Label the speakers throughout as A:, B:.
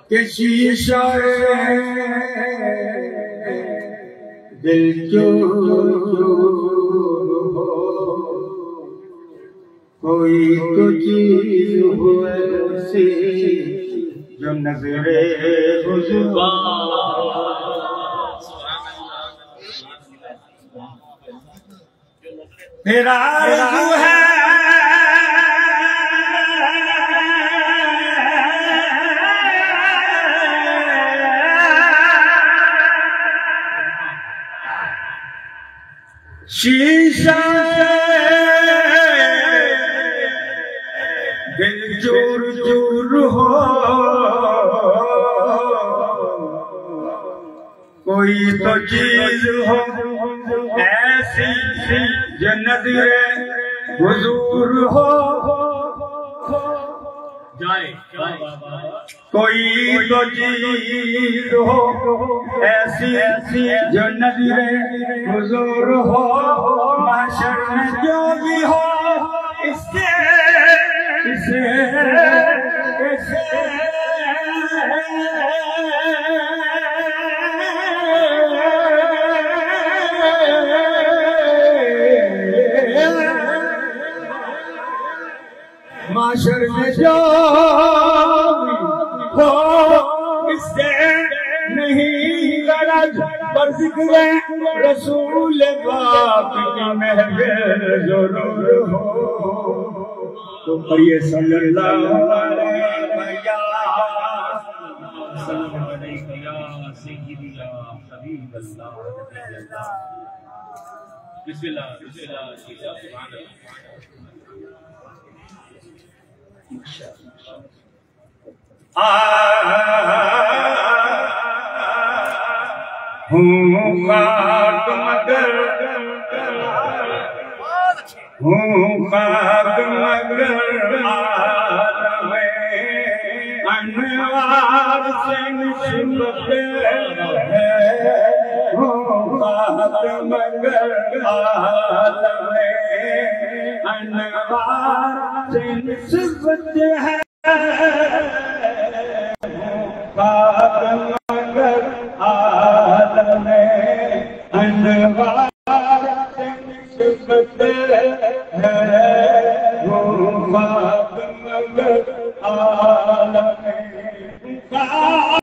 A: کہ شیشہ دل چور ہو، کوئی تو چیز ہو ایسی جو نظر حضور تیرا آرزو ہے شیشہ دل چور چور ہو، کوئی تو چیز ہو ایسی جو نظر حضور ہو، کوئی تو چیز ہو ایسی جو نظر حضور ہو، معاشر میں جو بھی ہو اسے معاشر میں جو ہو اس سے نہیں غرض، پر ذکر رسول پاک کی محفل ضرور ہو، تو پڑھیے صلی اللہ علیہ یا سیدی یا حبیب اللہ۔ بسم اللہ بسم اللہ سبحان اللہ۔ ہوں خاک مگر ہوں خاک مگر عالم انوار سے نسبت ہے، ہوں خاک مگر عالم انوار سے نسبت ہے، خاک مگر عالم انوار سے نسبت ہے، وہ خاک مگر عالم خاک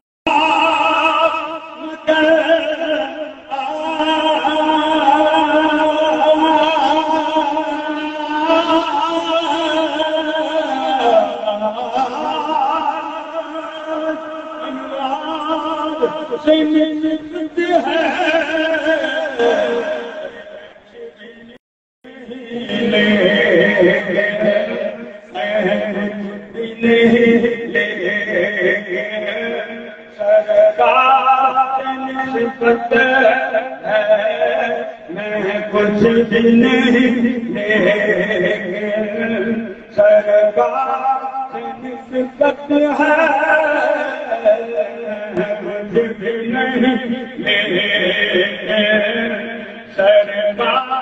A: میں کچھ بھی نہیں لیکن سرکار سے نسبت ہے، کچھ بھی نہیں لیکن سرکار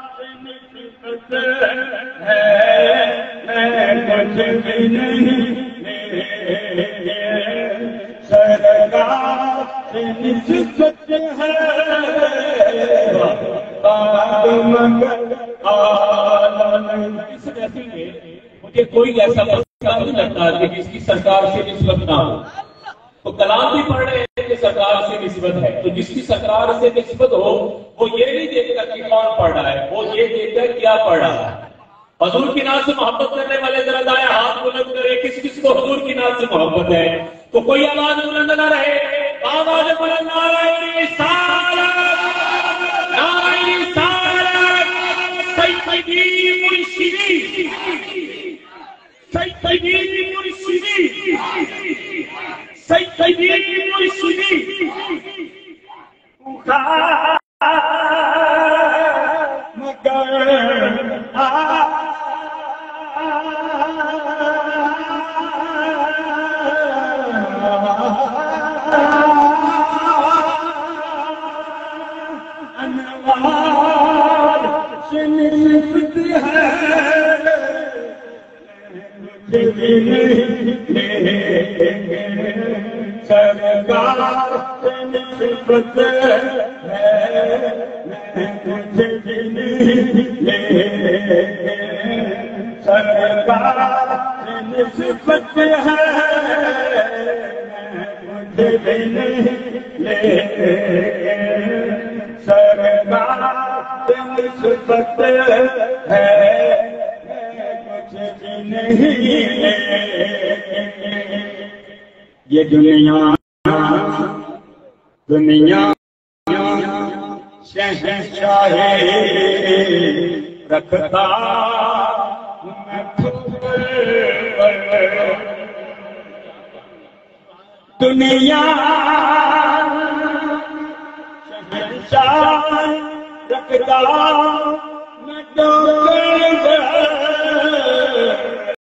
A: سے نسبت ہے، میں کچھ بھی نہیں لیکن سرکار سے نسبت ہے، مجھے کوئی ایسا مسئلہ نہیں لگتا کہ جس کی سرکار سے نسبت نہ ہو۔ تو کلام بھی پڑھ رہے ہیں کہ سرکار سے نسبت ہے، تو جس کی سرکار سے نسبت ہو وہ یہ نہیں دیکھتا کہ کون پڑھ رہا ہے، وہ یہ دیکھتا ہے کیا پڑھ رہا ہے۔ حضور کی نام سے محبت کرنے والے ذرا دائیں ہاتھ بلند کرے، کس کس کو حضور کی نام سے محبت ہے؟ تو کوئی آواز بلند نہ رہے، آواز بلند نعرہ رسالت، نعرہ رسالت، سیدی مرشدی، سیدی مرشدی، سیدی مرشدی، مگر انوار سے نسبت ہے،
B: بھی نہیں لیں گے، سرکار سے نسبت ہے میں کچھ بھی نہیں لیں گے، سرکار سے نسبت ہے میں کچھ بھی نہیں لیں گے، سرکار سے نسبت ہے کچھ بھی نہیں لیں گے۔ یہ دنیا شہنشاہی رکھتا میں خود پر، دنیا شہنشاہ رکھتا میں ڈوکر